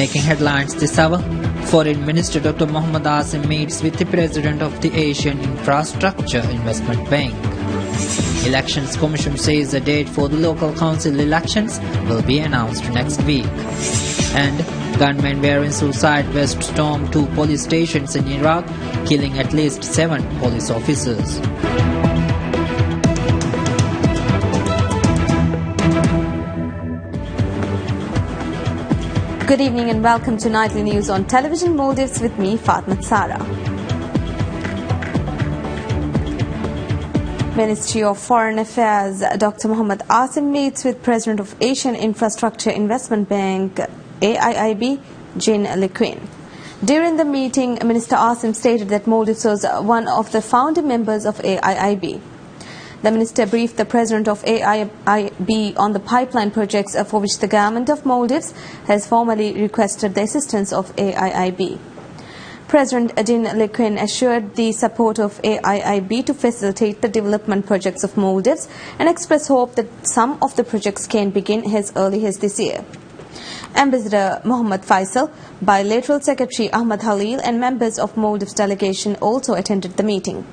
Making headlines this hour, Foreign Minister Dr. Mohammad Asim meets with the President of the Asian Infrastructure Investment Bank. Elections Commission says a date for the local council elections will be announced next week. And gunmen wearing suicide vests stormed 2 police stations in Iraq, killing at least 7 police officers. Good evening and welcome to Nightly News on Television Maldives with me, Fatma Sara. Ministry of Foreign Affairs Dr. Mohammad Asim meets with President of Asian Infrastructure Investment Bank AIIB, Jin Liquin. During the meeting, Minister Asim stated that Maldives was one of the founding members of AIIB. The minister briefed the president of AIIB on the pipeline projects for which the government of Maldives has formally requested the assistance of AIIB. President Jin Liquin assured the support of AIIB to facilitate the development projects of Maldives and expressed hope that some of the projects can begin as early as this year. Ambassador Mohammad Faisal, Bilateral Secretary Ahmad Halil and members of Maldives delegation also attended the meeting.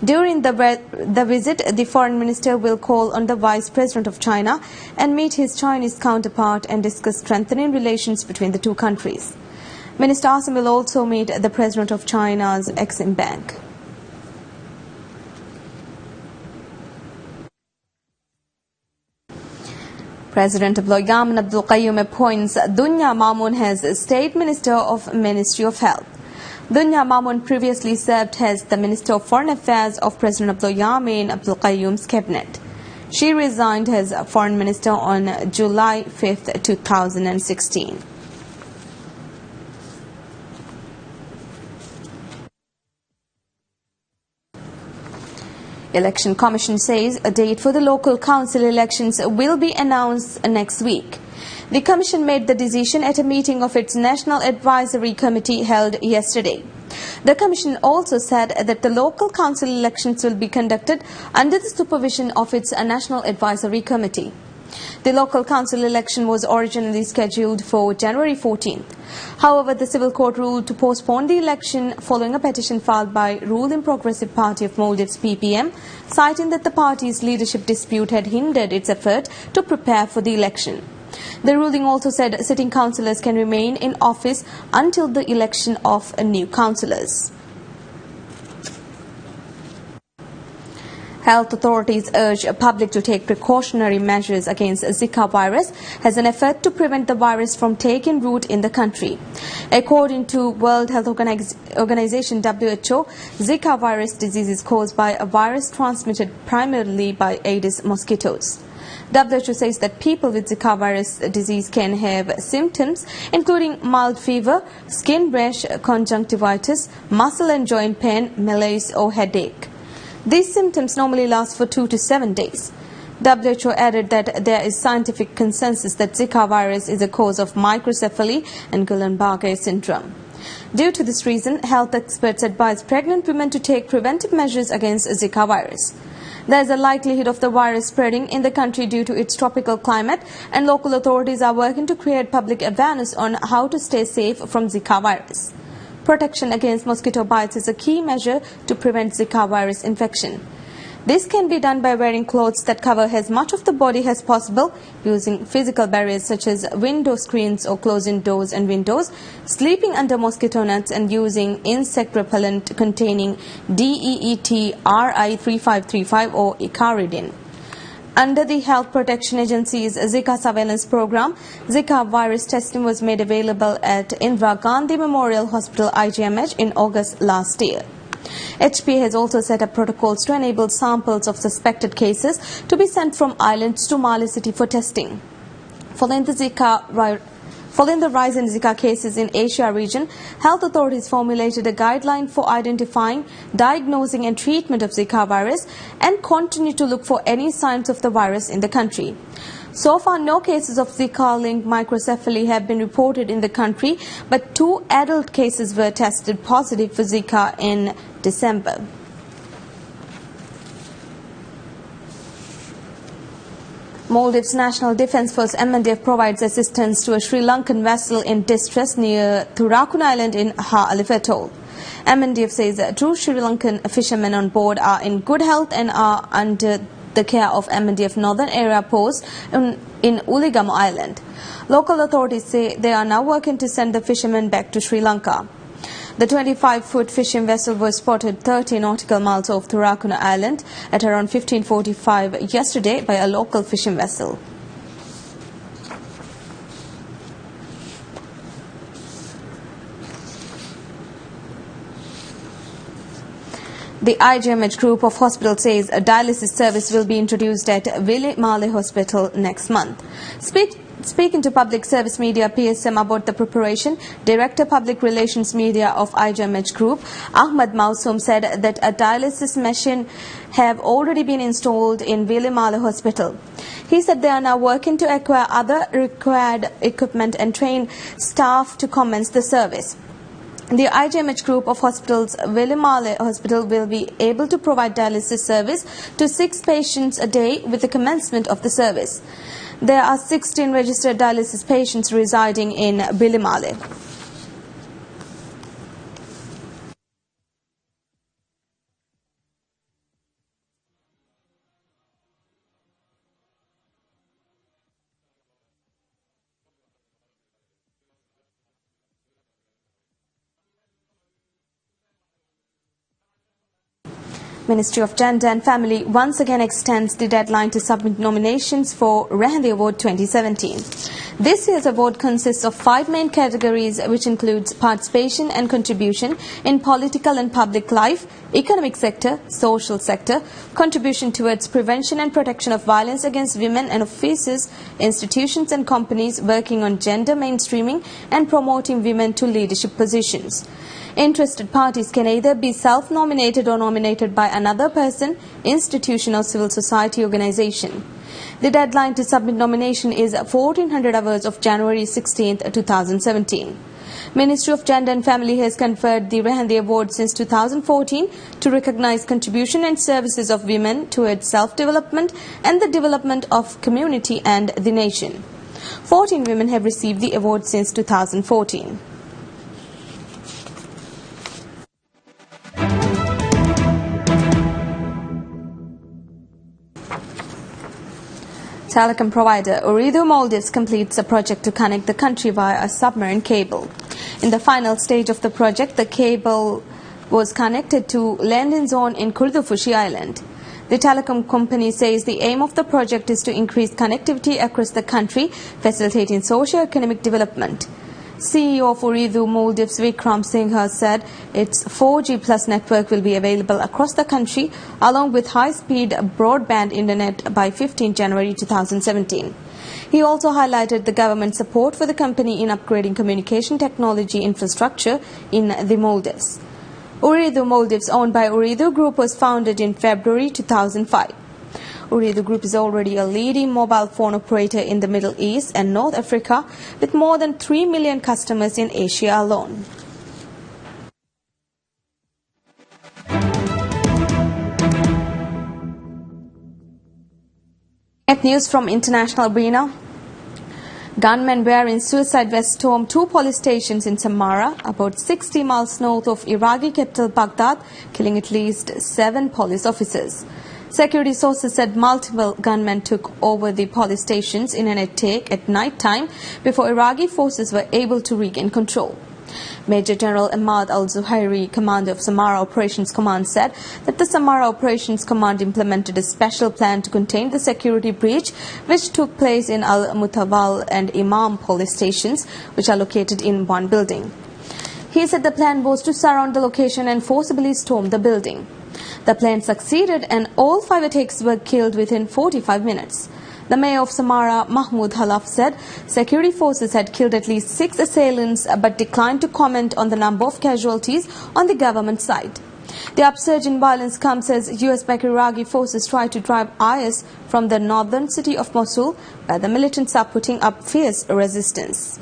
During the visit, the foreign minister will call on the Vice President of China and meet his Chinese counterpart and discuss strengthening relations between the two countries. Minister Asim will also meet the President of China's Exim Bank. President of Libyan Abdul Qayyum appoints Dunya Mamoun as State Minister of Ministry of Health. Dunya Mamoun previously served as the Minister of Foreign Affairs of President Abdul Abdul Qayyum's cabinet. She resigned as Foreign Minister on July 5, 2016. Election Commission says a date for the local council elections will be announced next week. The Commission made the decision at a meeting of its National Advisory Committee held yesterday. The Commission also said that the local council elections will be conducted under the supervision of its National Advisory Committee. The local council election was originally scheduled for January 14th. However, the Civil Court ruled to postpone the election following a petition filed by Ruling Progressive Party of Maldives (PPM), citing that the party's leadership dispute had hindered its effort to prepare for the election. The ruling also said sitting councillors can remain in office until the election of new councillors. Health authorities urge the public to take precautionary measures against Zika virus as an effort to prevent the virus from taking root in the country. According to World Health Organization (WHO), Zika virus disease is caused by a virus transmitted primarily by Aedes mosquitoes. WHO says that people with Zika virus disease can have symptoms including mild fever, skin rash, conjunctivitis, muscle and joint pain, malaise or headache. These symptoms normally last for 2 to 7 days. WHO added that there is scientific consensus that Zika virus is a cause of microcephaly and Guillain-Barré syndrome. Due to this reason, health experts advise pregnant women to take preventive measures against Zika virus. There is a likelihood of the virus spreading in the country due to its tropical climate, and local authorities are working to create public awareness on how to stay safe from Zika virus. Protection against mosquito bites is a key measure to prevent Zika virus infection. This can be done by wearing clothes that cover as much of the body as possible, using physical barriers such as window screens or closing doors and windows, sleeping under mosquito nets and using insect repellent containing DEET RI3535 or Icaridin. Under the Health Protection Agency's Zika surveillance program, Zika virus testing was made available at Indira Gandhi Memorial Hospital IGMH in August last year. HP has also set up protocols to enable samples of suspected cases to be sent from islands to Mali City for testing. Following the rise in Zika cases in Asia region, health authorities formulated a guideline for identifying, diagnosing and treatment of Zika virus and continue to look for any signs of the virus in the country. So far, no cases of Zika-linked microcephaly have been reported in the country, but 2 adult cases were tested positive for Zika in December. Maldives National Defence Force MNDF provides assistance to a Sri Lankan vessel in distress near Thurakun Island in Ha-Alif Atoll. MNDF says that 2 Sri Lankan fishermen on board are in good health and are under the care of MNDF Northern Area Post in Uligam Island. Local authorities say they are now working to send the fishermen back to Sri Lanka. The 25-foot fishing vessel was spotted 30 nautical miles off Thurakun Island at around 15:45 yesterday by a local fishing vessel. The IGMH group of hospitals says a dialysis service will be introduced at Willy Male Hospital next month. Speaking to public service media PSM about the preparation, Director Public Relations Media of IGMH Group, Ahmad Mausum, said that a dialysis machine have already been installed in Willy Male Hospital. He said they are now working to acquire other required equipment and train staff to commence the service. The IGMH group of hospitals, Willy Male Hospital, will be able to provide dialysis service to 6 patients a day with the commencement of the service. There are 16 registered dialysis patients residing in Willy Male. Ministry of Gender and Family once again extends the deadline to submit nominations for Rehandi Award 2017. This year's award consists of 5 main categories, which includes participation and contribution in political and public life, economic sector, social sector, contribution towards prevention and protection of violence against women and offices, institutions and companies working on gender mainstreaming and promoting women to leadership positions. Interested parties can either be self-nominated or nominated by another person, institution or civil society organization. The deadline to submit nomination is 1400 hours of January 16, 2017. Ministry of Gender and Family has conferred the Rehandi Award since 2014 to recognize contribution and services of women towards self-development and the development of community and the nation. 14 women have received the award since 2014. Telecom provider Orido Maldives completes a project to connect the country via a submarine cable. In the final stage of the project, the cable was connected to landing zone in Kurdufushi Island. The telecom company says the aim of the project is to increase connectivity across the country, facilitating socio-economic development. CEO of Orido Maldives Vikram Singh has said its 4G plus network will be available across the country along with high-speed broadband internet by 15 January 2017. He also highlighted the government support for the company in upgrading communication technology infrastructure in the Maldives. Orido Maldives, owned by Orido Group, was founded in February 2005. Orido Group is already a leading mobile phone operator in the Middle East and North Africa, with more than 3 million customers in Asia alone. News from international arena. Gunmen wearing suicide vests stormed 2 police stations in Samara, about 60 miles north of Iraqi capital Baghdad, killing at least 7 police officers. Security sources said multiple gunmen took over the police stations in an attack at night time before Iraqi forces were able to regain control. Major General Ahmad al-Zuhairi, commander of Samara Operations Command, said that the Samara Operations Command implemented a special plan to contain the security breach which took place in Al-Mutawal and Imam police stations, which are located in one building. He said the plan was to surround the location and forcibly storm the building. The plan succeeded and all 5 attacks were killed within 45 minutes. The mayor of Samara, Mahmoud Halaf, said security forces had killed at least 6 assailants but declined to comment on the number of casualties on the government side. The upsurge in violence comes as US-backed Iraqi forces try to drive IS from the northern city of Mosul, where the militants are putting up fierce resistance.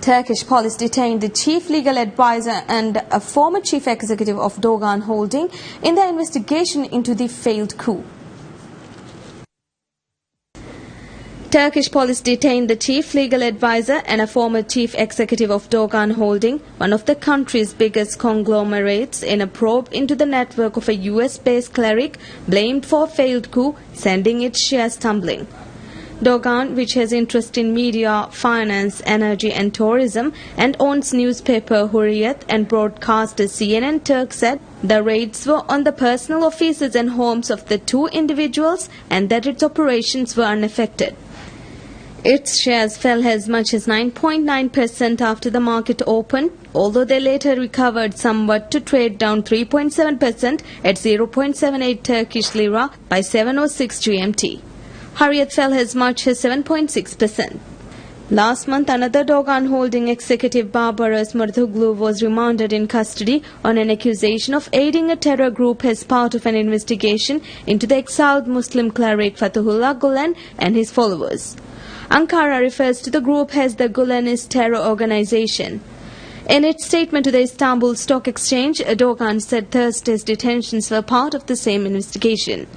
Turkish police detained the chief legal advisor and a former chief executive of Dogan Holding in their investigation into the failed coup. Turkish police detained the chief legal advisor and a former chief executive of Dogan Holding, one of the country's biggest conglomerates, in a probe into the network of a US-based cleric blamed for a failed coup, sending its shares tumbling. Dogan, which has interest in media, finance, energy and tourism, and owns newspaper Hurriyet and broadcaster CNN Turk, said the raids were on the personal offices and homes of the two individuals and that its operations were unaffected. Its shares fell as much as 9.9% after the market opened, although they later recovered somewhat to trade down 3.7% at 0.78 Turkish lira by 7:06 GMT. Hurriyet fell as much as 7.6%. Last month, another Dogan Holding executive, Barbaros Murtuglu, was remanded in custody on an accusation of aiding a terror group as part of an investigation into the exiled Muslim cleric Fethullah Gulen and his followers. Ankara refers to the group as the Gulenist terror organization. In its statement to the Istanbul Stock Exchange, Dogan said Thursday's detentions were part of the same investigation.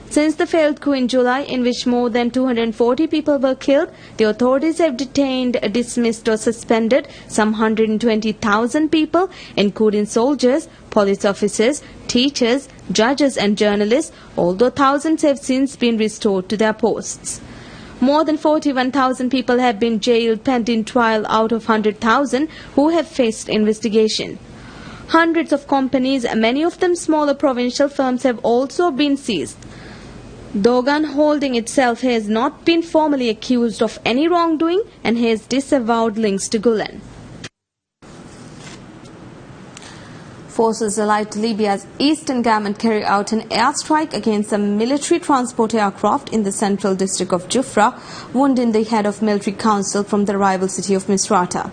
Since the failed coup in July, in which more than 240 people were killed, the authorities have detained, dismissed or suspended some 120,000 people, including soldiers, police officers, teachers, judges and journalists, although thousands have since been restored to their posts. More than 41,000 people have been jailed pending trial out of 100,000 who have faced investigation. Hundreds of companies, many of them smaller provincial firms, have also been seized. Dogan Holding itself has not been formally accused of any wrongdoing and has disavowed links to Gulen. Forces allied to Libya's eastern government carry out an airstrike against a military transport aircraft in the central district of Jufra, wounding the head of military council from the rival city of Misrata.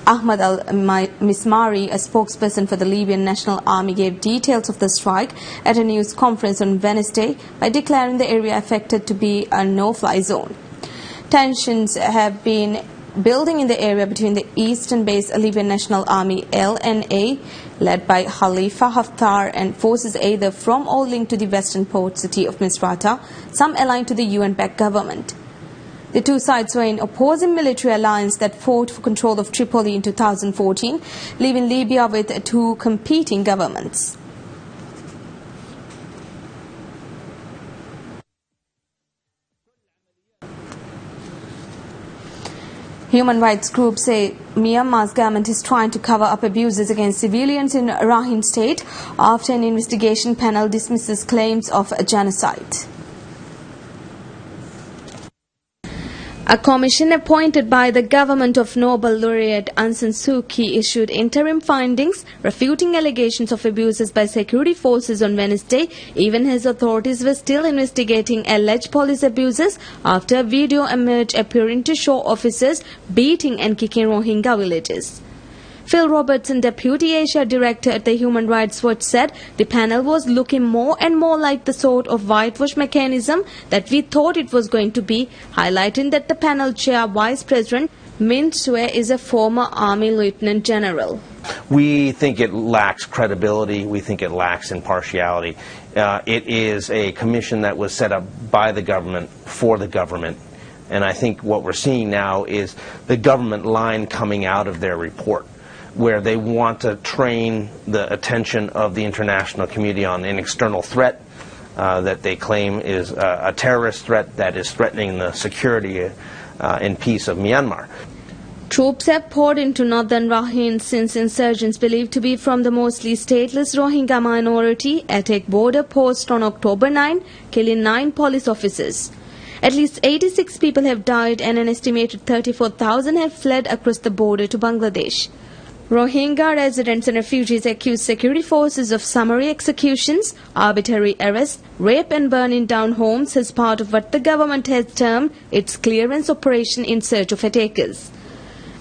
Ahmad al-Mismari, a spokesperson for the Libyan National Army, gave details of the strike at a news conference on Wednesday by declaring the area affected to be a no-fly zone. Tensions have been building in the area between the eastern-based Libyan National Army LNA, led by Khalifa Haftar, and forces either from or linked to the western port city of Misrata, some aligned to the UN-backed government. The two sides were in opposing military alliance that fought for control of Tripoli in 2014, leaving Libya with two competing governments. Human rights groups say Myanmar's government is trying to cover up abuses against civilians in Rakhine State after an investigation panel dismisses claims of genocide. A commission appointed by the government of Nobel laureate Aung San Suu Kyi issued interim findings refuting allegations of abuses by security forces on Wednesday, even as authorities were still investigating alleged police abuses after a video emerged appearing to show officers beating and kicking Rohingya villages. Phil Robertson, Deputy Asia Director at the Human Rights Watch, said the panel was looking more and more like the sort of whitewash mechanism that we thought it was going to be, highlighting that the panel chair, Vice President Min Sue, is a former Army Lieutenant General. We think it lacks credibility. We think it lacks impartiality. It is a commission that was set up by the government for the government. And I think what we're seeing now is the government line coming out of their report, where they want to train the attention of the international community on an external threat that they claim is a terrorist threat that is threatening the security and peace of Myanmar. Troops have poured into northern Rakhine since insurgents believed to be from the mostly stateless Rohingya minority attacked border post on October 9, killing 9 police officers. At least 86 people have died and an estimated 34,000 have fled across the border to Bangladesh. Rohingya residents and refugees accuse security forces of summary executions, arbitrary arrests, rape and burning down homes as part of what the government has termed its clearance operation in search of attackers.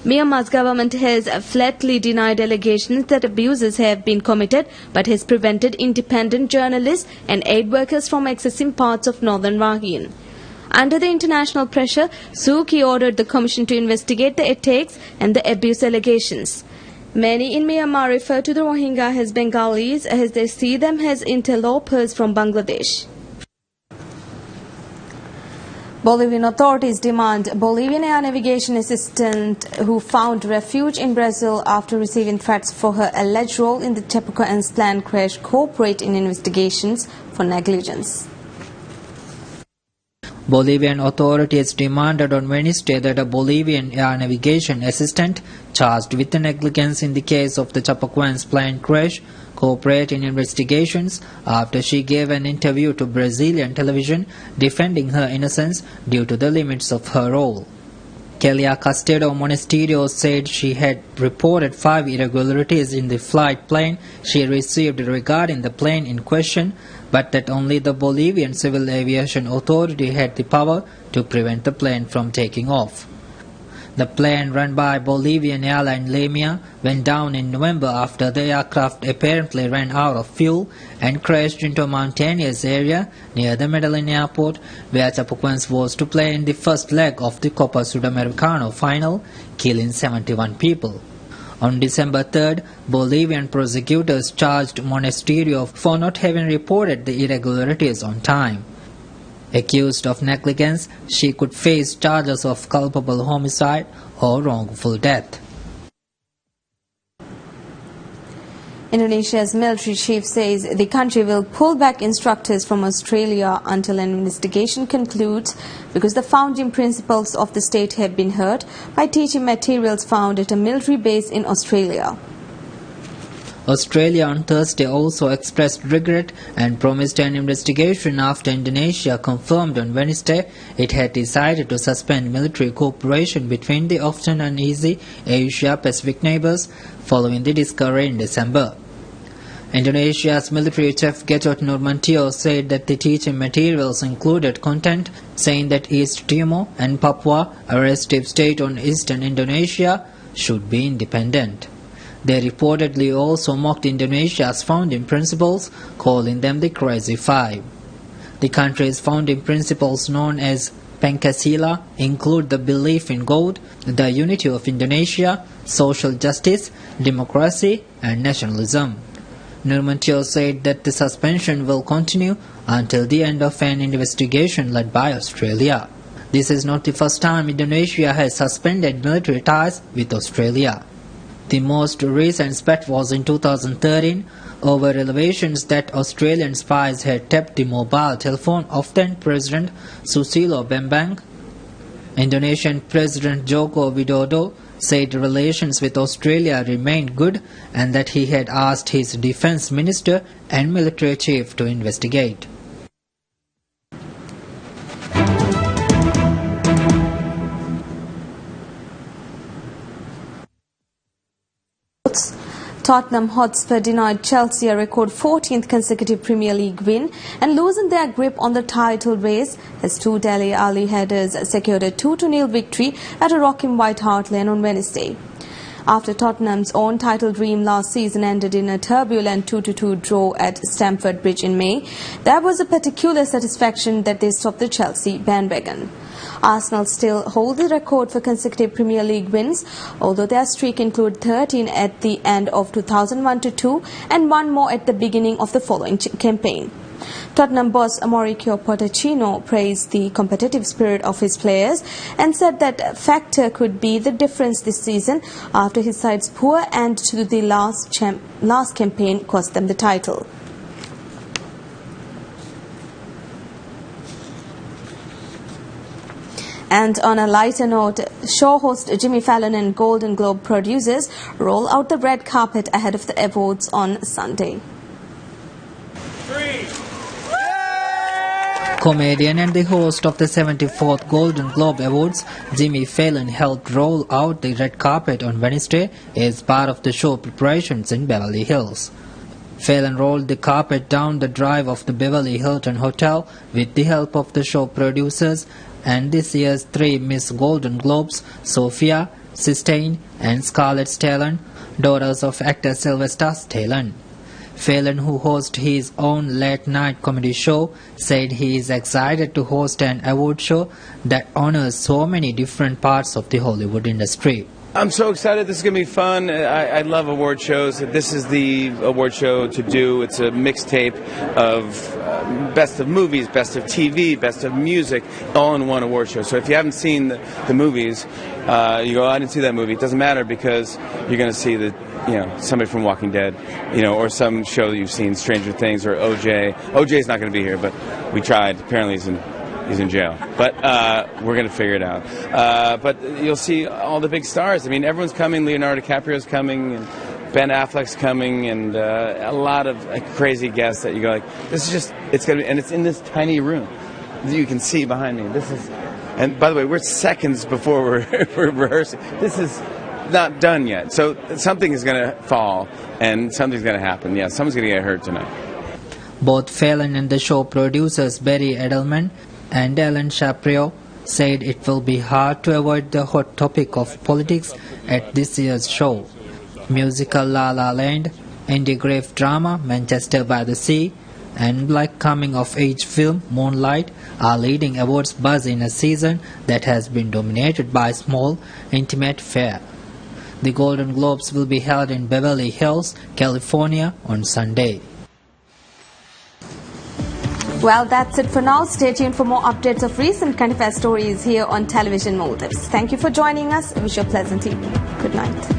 Myanmar's government has flatly denied allegations that abuses have been committed, but has prevented independent journalists and aid workers from accessing parts of northern Rakhine. Under the international pressure, Suu Kyi ordered the commission to investigate the attacks and the abuse allegations. Many in Myanmar refer to the Rohingya as Bengalis as they see them as interlopers from Bangladesh. Bolivian authorities demand Bolivian air navigation assistant who found refuge in Brazil after receiving threats for her alleged role in the Chapecoense plane crash cooperate in investigations for negligence. Bolivian authorities demanded on Wednesday that a Bolivian air navigation assistant charged with negligence in the case of the Chapecoense plane crash cooperate in investigations after she gave an interview to Brazilian television defending her innocence due to the limits of her role. Kelia Castedo Monasterio said she had reported 5 irregularities in the flight plan she received regarding the plane in question, but that only the Bolivian Civil Aviation Authority had the power to prevent the plane from taking off. The plane run by Bolivian airline Libyan went down in November after the aircraft apparently ran out of fuel and crashed into a mountainous area near the Medellin airport, where Chapecoense was to play in the first leg of the Copa Sudamericana final, killing 71 people. On December 3rd, Bolivian prosecutors charged Monasterio for not having reported the irregularities on time. Accused of negligence, she could face charges of culpable homicide or wrongful death. Indonesia's military chief says the country will pull back instructors from Australia until an investigation concludes because the founding principles of the state have been hurt by teaching materials found at a military base in Australia. Australia on Thursday also expressed regret and promised an investigation after Indonesia confirmed on Wednesday it had decided to suspend military cooperation between the often uneasy Asia-Pacific neighbors following the discovery in December. Indonesia's military chief Gatot Nurmantio said that the teaching materials included content saying that East Timor and Papua, a restive state on eastern Indonesia, should be independent. They reportedly also mocked Indonesia's founding principles, calling them the Crazy Five. The country's founding principles, known as Pancasila, include the belief in God, the unity of Indonesia, social justice, democracy, and nationalism. Nurmantio said that the suspension will continue until the end of an investigation led by Australia. This is not the first time Indonesia has suspended military ties with Australia. The most recent spat was in 2013 over revelations that Australian spies had tapped the mobile telephone of then President Susilo Bambang. Indonesian President Joko Widodo said relations with Australia remained good and that he had asked his defense minister and military chief to investigate. Tottenham Hotspur denied Chelsea a record 14th consecutive Premier League win and loosened their grip on the title race as two Dele Alli headers secured a 2-0 victory at a rocking White Hart Lane on Wednesday. After Tottenham's own title dream last season ended in a turbulent 2-2 draw at Stamford Bridge in May, there was a particular satisfaction that they stopped the Chelsea bandwagon. Arsenal still hold the record for consecutive Premier League wins, although their streak included 13 at the end of 2001-2 and 1 more at the beginning of the following campaign. Tottenham boss Mauricio Pochettino praised the competitive spirit of his players and said that factor could be the difference this season after his side's poor end to the last campaign cost them the title. And on a lighter note, show host Jimmy Fallon and Golden Globe producers roll out the red carpet ahead of the awards on Sunday. Comedian and the host of the 74th Golden Globe Awards, Jimmy Fallon helped roll out the red carpet on Wednesday as part of the show preparations in Beverly Hills. Fallon rolled the carpet down the drive of the Beverly Hilton Hotel with the help of the show producers and this year's 3 Miss Golden Globes, Sophia, Sistine and Scarlett Stallone, daughters of actor Sylvester Stallone. Fallon, who hosts his own late-night comedy show, said he is excited to host an award show that honors so many different parts of the Hollywood industry. I'm so excited. This is going to be fun. I love award shows. This is the award show to do. It's a mixtape of best of movies, best of TV, best of music, all in one award show. So if you haven't seen the movies, you go, I didn't see that movie. It doesn't matter because you're going to see somebody from Walking Dead, or some show that you've seen, Stranger Things or OJ. OJ's not going to be here, but we tried. Apparently he's in jail. But we're going to figure it out. But you'll see all the big stars. I mean, everyone's coming. Leonardo DiCaprio's coming, and Ben Affleck's coming, and a lot of crazy guests that you go like, this is just, it's going to be, and it's in this tiny room that you can see behind me. This is, and by the way, we're seconds before we're rehearsing. This is not done yet. So something is going to fall, and something's going to happen. Yeah, someone's going to get hurt tonight. Both Fallon and the show producers Barry Edelman and Ellen Shapiro said it will be hard to avoid the hot topic of politics at this year's show. Musical La La Land, indie grave drama Manchester by the Sea, and black coming-of-age film Moonlight are leading awards buzz in a season that has been dominated by small, intimate fare. The Golden Globes will be held in Beverly Hills, California on Sunday. Well, that's it for now. Stay tuned for more updates of recent current affairs stories here on Television Maldives. Thank you for joining us. I wish you a pleasant evening. Good night.